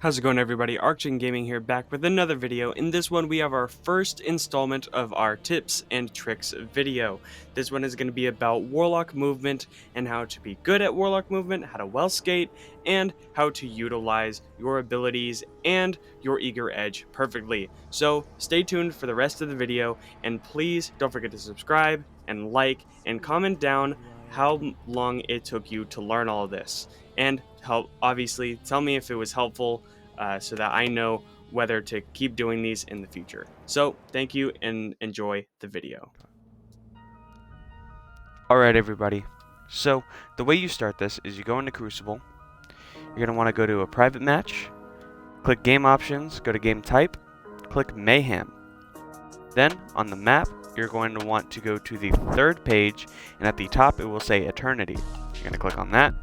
How's it going, everybody? Archin Gaming here, back with another video. In this one we have our first installment of our tips and tricks video. This one is going to be about Warlock movement and how to be good at Warlock movement, how to well skate, and how to utilize your abilities and your eager edge perfectly. So stay tuned for the rest of the video, and please don't forget to subscribe and like and comment down how long it took you to learn all of this, and obviously tell me if it was helpful, so that I know whether to keep doing these in the future. So thank you and enjoy the video. Alright, everybody, so the way you start this is you go into Crucible. You're going to want to go to a private match, click game options, go to game type, click Mayhem. Then on the map you're going to want to go to the third page, and at the top it will say Eternity. You're going to click on that.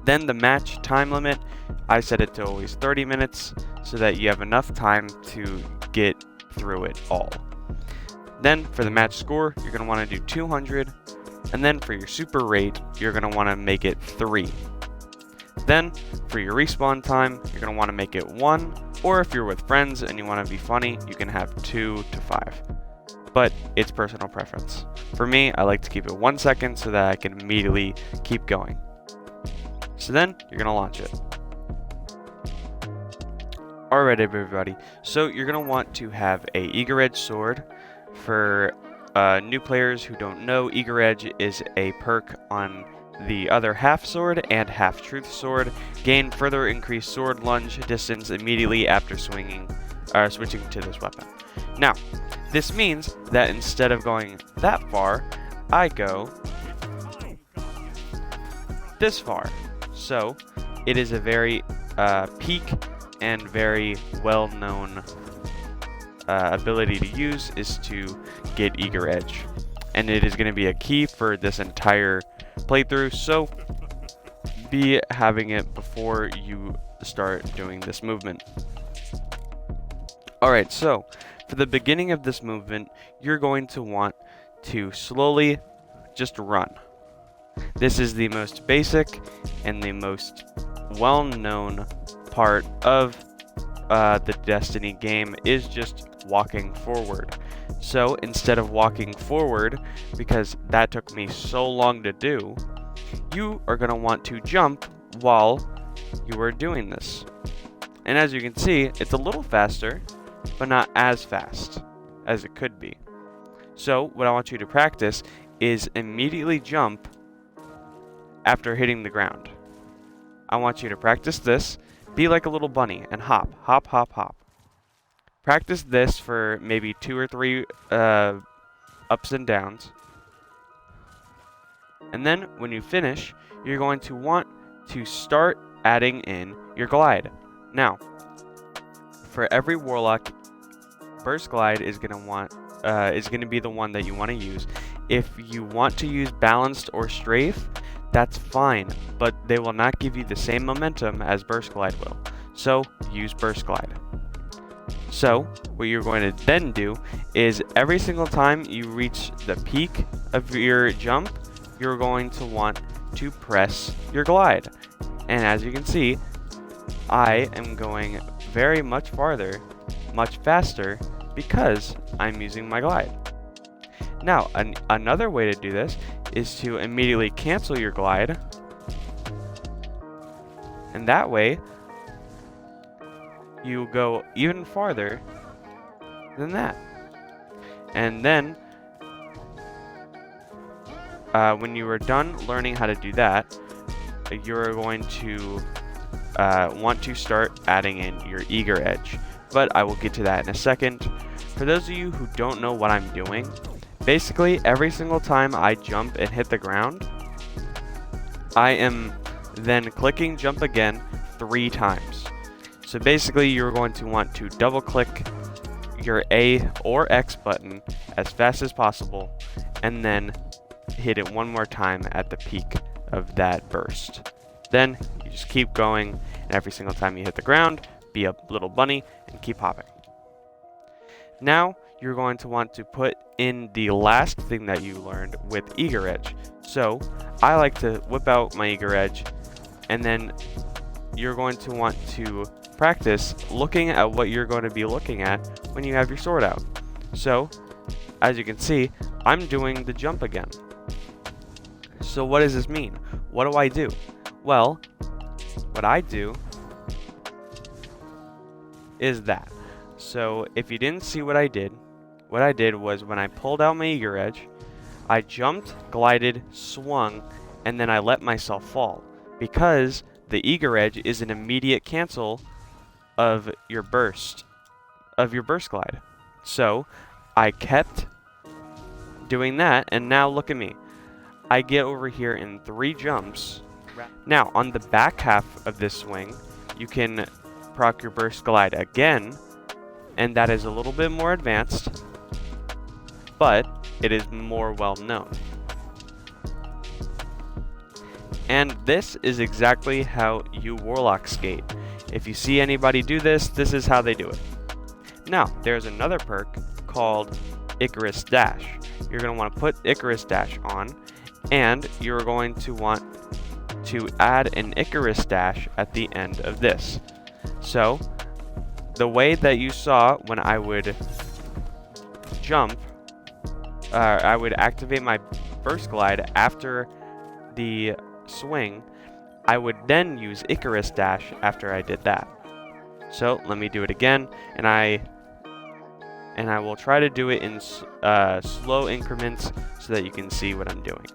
Then the match time limit, I set it to always 30 minutes so that you have enough time to get through it all. Then for the match score, you're going to want to do 200, and then for your super rate, you're going to want to make it 3. Then for your respawn time, you're going to want to make it 1, or if you're with friends and you want to be funny, you can have 2 to 5. But it's personal preference. For me, I like to keep it 1 second so that I can immediately keep going. So then you're going to launch it. Alright, everybody, so you're going to want to have a Eager Edge sword. For new players who don't know, Eager Edge is a perk on the other half sword and half truth sword. Gain further increased sword lunge distance immediately after switching to this weapon. Now, this means that instead of going that far, I go this far. So it is a very peak and very well-known ability to use is to get Eager Edge, and it is going to be a key for this entire playthrough, so be having it before you start doing this movement. Alright, so for the beginning of this movement, you're going to want to slowly just run. This is the most basic and the most well-known part of the Destiny game, is just walking forward. So instead of walking forward, because that took me so long to do, you are going to want to jump while you are doing this. And as you can see, it's a little faster, but not as fast as it could be. So what I want you to practice is immediately jump after hitting the ground. I want you to practice this. Be like a little bunny and hop, hop, hop, hop. Practice this for maybe 2 or 3 ups and downs. And then when you finish, you're going to want to start adding in your glide. Now, for every Warlock, Burst Glide is going to be the one that you want to use. If you want to use Balanced or Strafe, that's fine, but they will not give you the same momentum as Burst Glide will. So use Burst Glide. So what you're going to then do is every single time you reach the peak of your jump, you're going to want to press your glide. And as you can see, I am going very much farther, much faster, because I'm using my glide. Now, another way to do this is to immediately cancel your glide, and that way you go even farther than that. And then when you are done learning how to do that, you're going to want to start adding in your Eager Edge, but I will get to that in a second. For those of you who don't know what I'm doing, basically every single time I jump and hit the ground, I am then clicking jump again 3 times. So basically you're going to want to double click your A or X button as fast as possible, and then hit it 1 more time at the peak of that burst. Then you just keep going, and every single time you hit the ground, be a little bunny and keep hopping. Now you're going to want to put in the last thing that you learned with Eager Edge. So I like to whip out my Eager Edge and then you're going to want to practice looking at what you're going to be looking at when you have your sword out. So, as you can see, I'm doing the jump again. So what does this mean? What do I do? Well, what I do is that. So if you didn't see what I did was when I pulled out my eager edge, I jumped, glided, swung, and then I let myself fall, because the eager edge is an immediate cancel of your burst glide. So I kept doing that, and now look at me. I get over here in 3 jumps. Now on the back half of this swing, you can proc your burst glide again, and that is a little bit more advanced, but it is more well known. And this is exactly how you Warlock skate. If you see anybody do this, this is how they do it. Now, there's another perk called Icarus Dash. You're going to want to put Icarus Dash on, and you're going to want to add an Icarus Dash at the end of this. So, the way that you saw when I would jump, I would activate my burst glide after the swing, I would then use Icarus Dash after I did that. So let me do it again, and I will try to do it in slow increments so that you can see what I'm doing.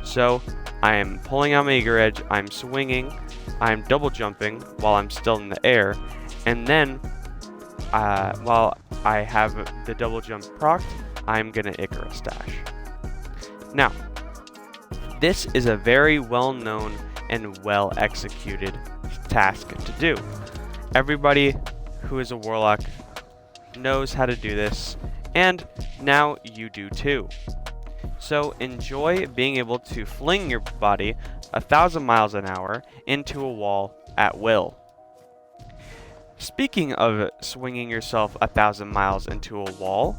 So I am pulling out my eager edge, I'm swinging, I'm double jumping while I'm still in the air, and then while I have the double jump procced, I'm gonna Icarus Dash. Now, this is a very well-known and well-executed task to do. Everybody who is a Warlock knows how to do this, and now you do too. So enjoy being able to fling your body 1,000 miles an hour into a wall at will. Speaking of swinging yourself 1,000 miles into a wall,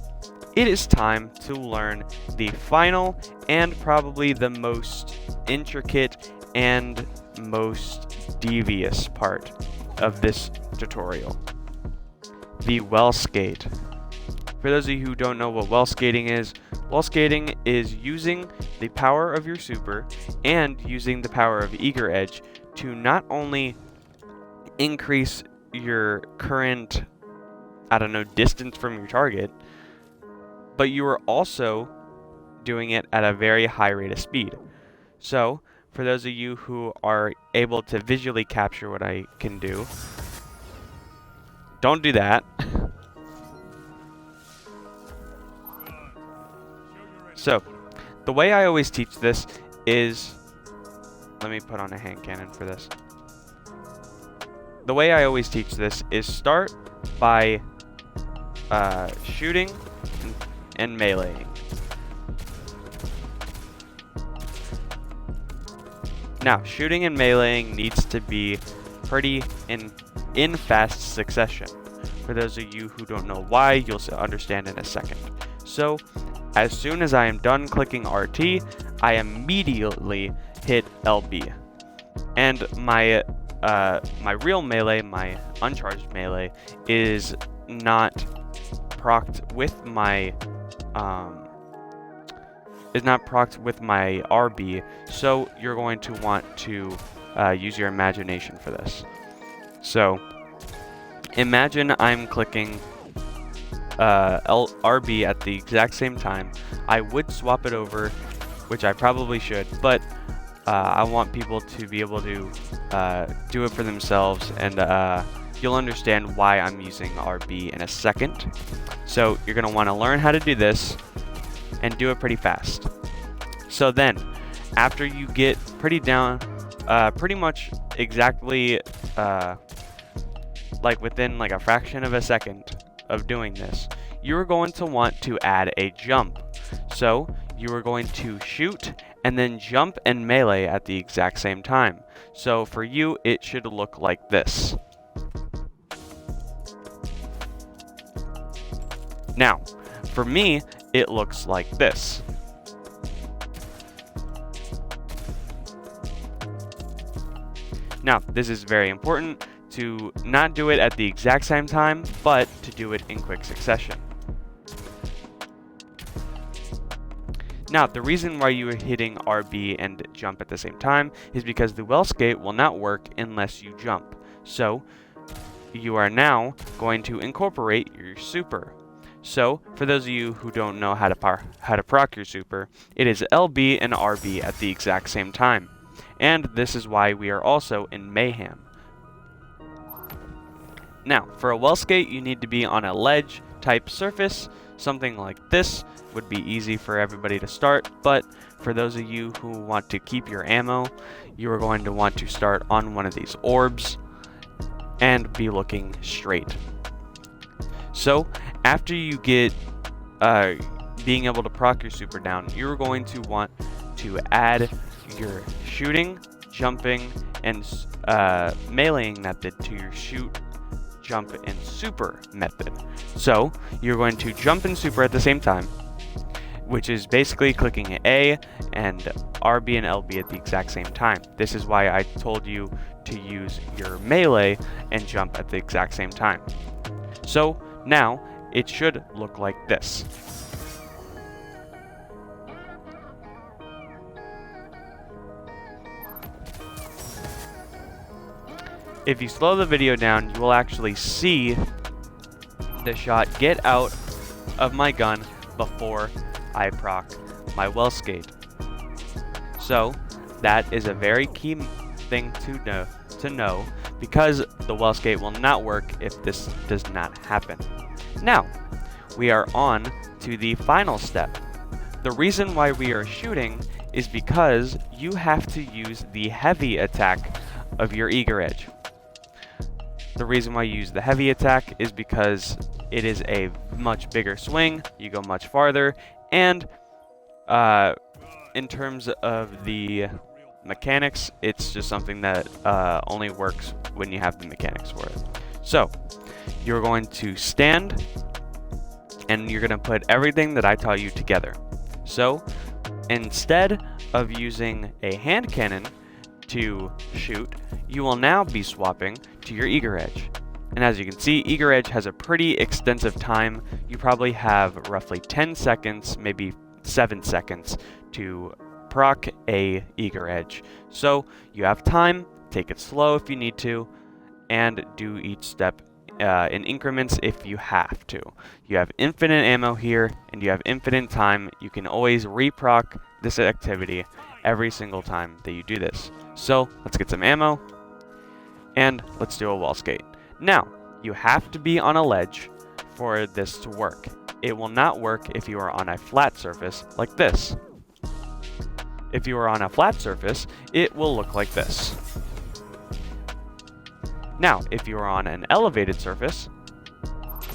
it is time to learn the final and probably the most intricate and most devious part of this tutorial, the well skate. For those of you who don't know what well skating is using the power of your super and using the power of eager edge to not only increase your current, distance from your target, but you are also doing it at a very high rate of speed. So, for those of you who are able to visually capture what I can do, don't do that. So, the way I always teach this is, let me put on a hand cannon for this. The way I always teach this is start by shooting and meleeing. Now, shooting and meleeing needs to be pretty in fast succession. For those of you who don't know why, you'll understand in a second. So, as soon as I am done clicking RT, I immediately hit LB. And my real melee, my uncharged melee, is not procced with my RB, so you're going to want to use your imagination for this. So imagine I'm clicking RB at the exact same time. I would swap it over, which I probably should, but I want people to be able to do it for themselves, and you'll understand why I'm using RB in a second. So you're going to want to learn how to do this and do it pretty fast. So then, after you get pretty much exactly within a fraction of a second of doing this, you're going to want to add a jump. So you are going to shoot and then jump and melee at the exact same time. So for you, it should look like this. Now, for me, it looks like this. Now, this is very important to not do it at the exact same time, but to do it in quick succession. Now, the reason why you are hitting RB and jump at the same time is because the well skate will not work unless you jump. So, you are now going to incorporate your super. So, for those of you who don't know how to proc your super, it is LB and RB at the exact same time. And this is why we are also in Mayhem. Now, for a well skate, you need to be on a ledge type surface. Something like this would be easy for everybody to start, but for those of you who want to keep your ammo, you are going to want to start on one of these orbs and be looking straight. So, after you get being able to proc your super down, you're going to want to add your shooting, jumping, and meleeing method to your shoot, jump, and super method. So, you're going to jump and super at the same time, which is basically clicking A and RB and LB at the exact same time. This is why I told you to use your melee and jump at the exact same time. So, now, it should look like this. If you slow the video down, you will actually see the shot get out of my gun before I proc my well skate. So, that is a very key thing to know because the well skate will not work if this does not happen. Now, we are on to the final step. The reason why we are shooting is because you have to use the heavy attack of your eager edge. The reason why you use the heavy attack is because it is a much bigger swing, you go much farther, and in terms of the mechanics, it's just something that only works when you have the mechanics for it. So, you're going to stand, and you're going to put everything that I taught you together. So, instead of using a hand cannon to shoot, you will now be swapping to your eager edge. And as you can see, eager edge has a pretty extensive time. You probably have roughly 10 seconds, maybe 7 seconds to proc a eager edge. So you have time, take it slow if you need to, and do each step in increments if you have to. You have infinite ammo here, and you have infinite time. You can always reproc this activity every single time that you do this. So let's get some ammo, and let's do a wall skate. Now, you have to be on a ledge for this to work. It will not work if you are on a flat surface like this. If you are on a flat surface, it will look like this. Now, if you are on an elevated surface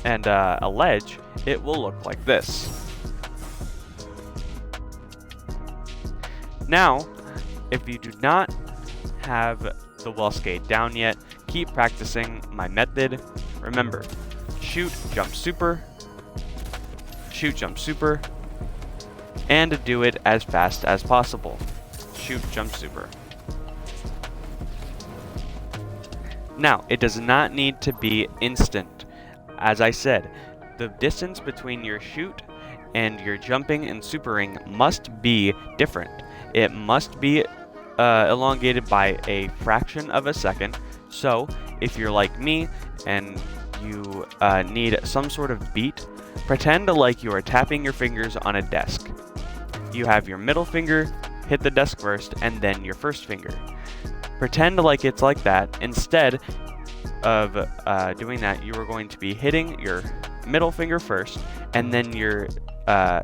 and a ledge, it will look like this. Now, if you do not have the wall skate down yet, keep practicing my method. Remember, shoot, jump, super, shoot, jump, super, and do it as fast as possible. Shoot, jump, super. Now, it does not need to be instant. As I said, the distance between your shoot and your jumping and supering must be different. It must be elongated by a fraction of a second. So, if you're like me and you need some sort of beat, pretend like you are tapping your fingers on a desk. You have your middle finger hit the desk first, and then your first finger. Pretend like it's like that. Instead of doing that, you are going to be hitting your middle finger first, and then your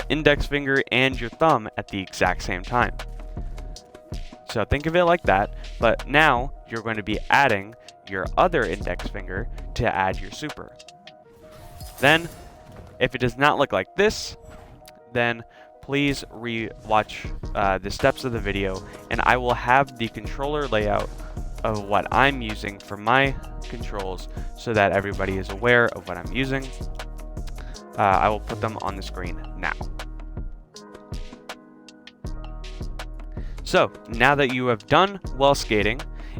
index finger and your thumb at the exact same time. So think of it like that, but now you're going to be adding your other index finger to add your super. Then, if it does not look like this, then please re-watch the steps of the video, and I will have the controller layout of what I'm using for my controls so that everybody is aware of what I'm using. I will put them on the screen now. So, now that you have done well skating,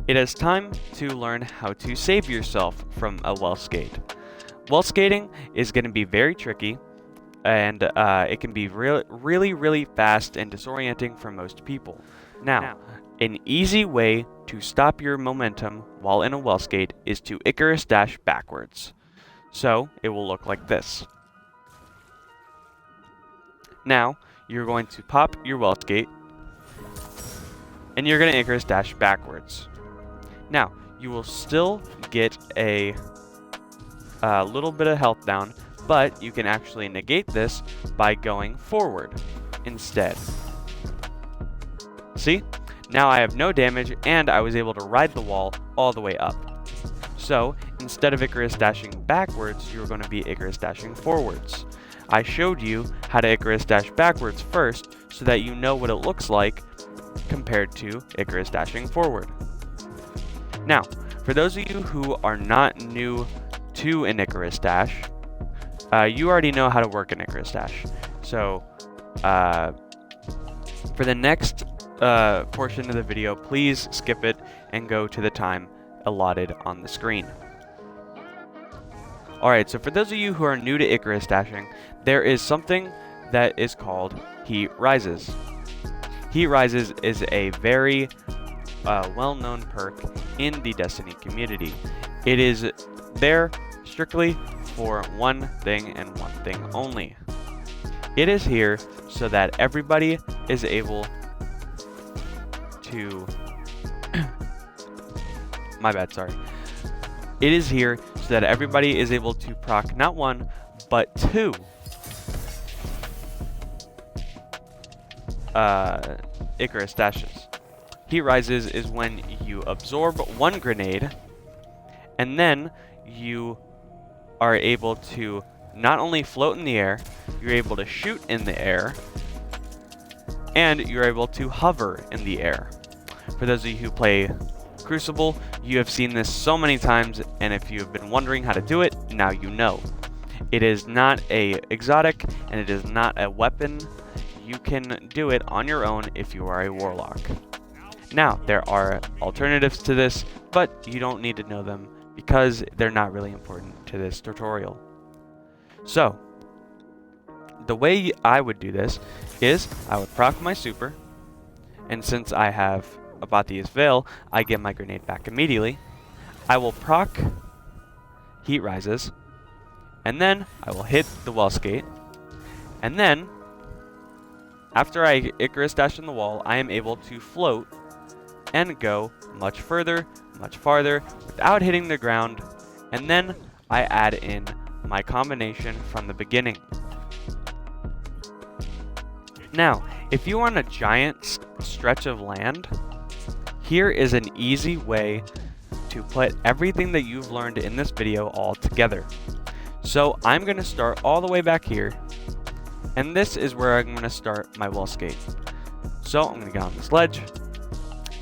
it is time to learn how to save yourself from a wall skate. Wall skating is going to be very tricky, and it can be really fast and disorienting for most people. Now, an easy way to stop your momentum while in a wall skate is to Icarus dash backwards. So it will look like this. Now, you're going to pop your wall skate, and you're going to Icarus dash backwards. Now, you will still get a little bit of health down, but you can actually negate this by going forward instead. See? Now I have no damage, and I was able to ride the wall all the way up. So, instead of Icarus dashing backwards, you're going to be Icarus dashing forwards. I showed you how to Icarus dash backwards first, so that you know what it looks like compared to Icarus dashing forward. Now, for those of you who are not new to an Icarus dash, you already know how to work an Icarus dash. So, for the next portion of the video, please skip it and go to the time allotted on the screen. Alright, so for those of you who are new to Icarus dashing, there is something that is called Heat Rises. Heat Rises is a very well-known perk in the Destiny community. It is there strictly for one thing and one thing only. It is here so that everybody is able to my bad, sorry. It is here so that everybody is able to proc not one, but two Icarus dashes. Heat Rises is when you absorb one grenade, and then you are able to not only float in the air, you're able to shoot in the air, and you're able to hover in the air. For those of you who play Crucible, you have seen this so many times, and if you have been wondering how to do it, now you know. It is not a exotic, and it is not a weapon. You can do it on your own if you are a Warlock. Now, there are alternatives to this, but you don't need to know them because they're not really important to this tutorial. So, the way I would do this is I would proc my super, and since I have Abathia's Veil, I get my grenade back immediately. I will proc Heat Rises, and then I will hit the wall skate, and then after I Icarus dash in the wall, I am able to float and go much further, much farther without hitting the ground, and then I add in my combination from the beginning. Now, if you are on a giant stretch of land, here is an easy way to put everything that you've learned in this video all together. So I'm going to start all the way back here, and this is where I'm going to start my wall skate. So I'm going to get on this ledge,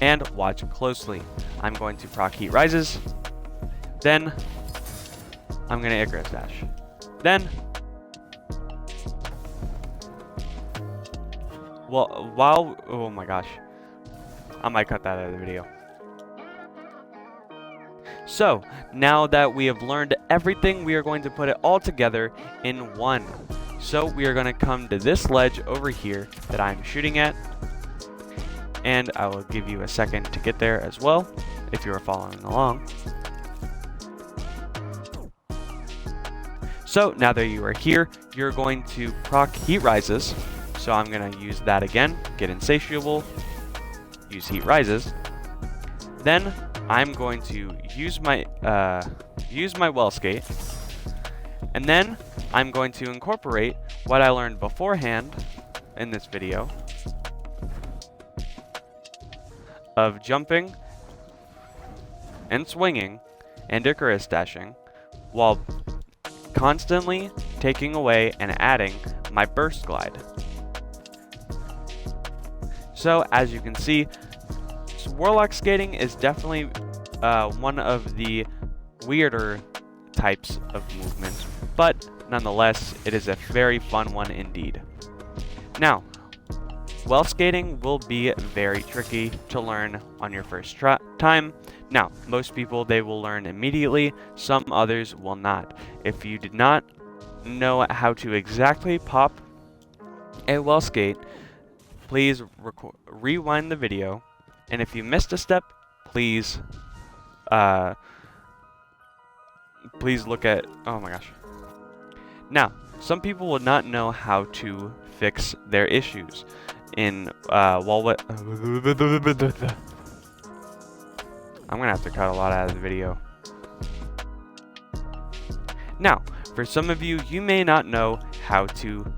and watch closely. I'm going to proc Heat Rises, then I'm going to Icarus dash. Then, oh my gosh, I might cut that out of the video. So, now that we have learned everything, we are going to put it all together in one. So we are going to come to this ledge over here that I'm shooting at, and I will give you a second to get there as well, if you are following along. So now that you are here, you're going to proc Heat Rises. So I'm going to use that again, get Insatiable, use Heat Rises. Then I'm going to use my well skate, and then I'm going to incorporate what I learned beforehand in this video of jumping and swinging and Icarus dashing while constantly taking away and adding my burst glide. So as you can see, Warlock skating is definitely one of the weirder types of movement, but nonetheless, it is a very fun one indeed. Now, well skating will be very tricky to learn on your first time. Now, most people, they will learn immediately, some others will not. If you did not know how to exactly pop a well skate, please rewind the video, and if you missed a step, please please look at, oh my gosh. Now, some people will not know how to fix their issues in I'm gonna have to cut a lot out of the video. Now, for some of you, you may not know how to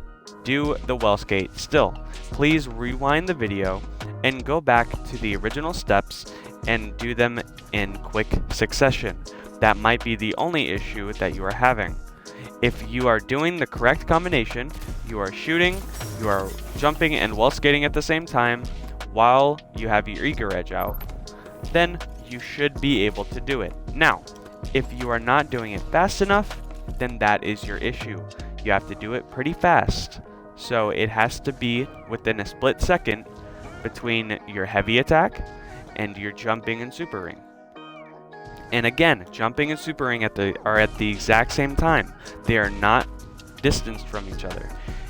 do the well skate still. Please rewind the video and go back to the original steps and do them in quick succession. That might be the only issue that you are having. If you are doing the correct combination, you are shooting, you are jumping and well skating at the same time while you have your eager edge out, then you should be able to do it. Now, if you are not doing it fast enough, then that is your issue. You have to do it pretty fast. So it has to be within a split second between your heavy attack and your jumping and supering. And again, jumping and supering are at the exact same time. They are not distanced from each other.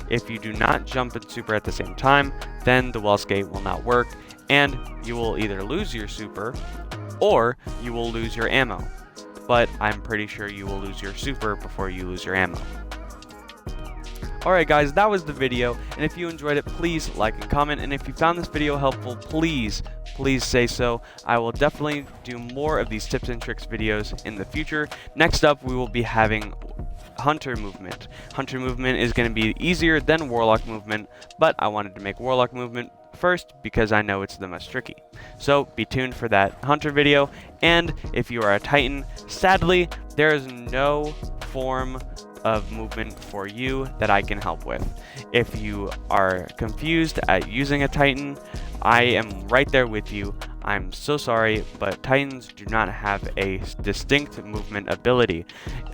If you do not jump and super at the same time, then the well skate will not work, and you will either lose your super or you will lose your ammo. But I'm pretty sure you will lose your super before you lose your ammo. Alright guys, that was the video, and if you enjoyed it, please like and comment, and if you found this video helpful, please say so. I will definitely do more of these tips and tricks videos in the future. Next up, we will be having Hunter movement. Hunter movement is going to be easier than Warlock movement, but I wanted to make Warlock movement first because I know it's the most tricky. So be tuned for that Hunter video, and if you are a Titan, sadly, there is no form of movement for you that I can help with. If you are confused at using a Titan, I am right there with you. I'm so sorry, but Titans do not have a distinct movement ability.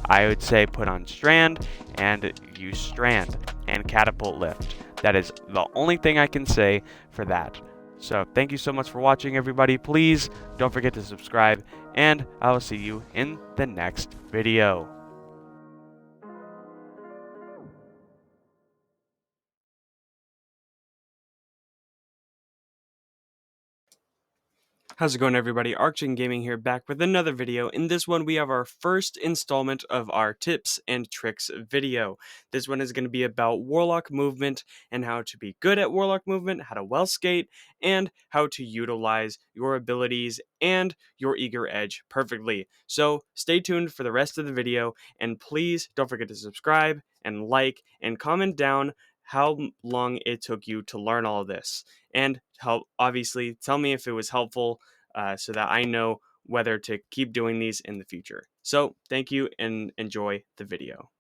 I would say put on Strand and use Strand and Catapult Lift. That is the only thing I can say for that. So thank you so much for watching, everybody. Please don't forget to subscribe, and I will see you in the next video. How's it going, everybody? Archin Gaming here, back with another video. In this one, we have our first installment of our tips and tricks video. This one is going to be about Warlock movement and how to be good at Warlock movement, how to well skate, and how to utilize your abilities and your eager edge perfectly. So stay tuned for the rest of the video, and please don't forget to subscribe and like and comment down how long it took you to learn all of this, and obviously tell me if it was helpful, so that I know whether to keep doing these in the future. So thank you and enjoy the video.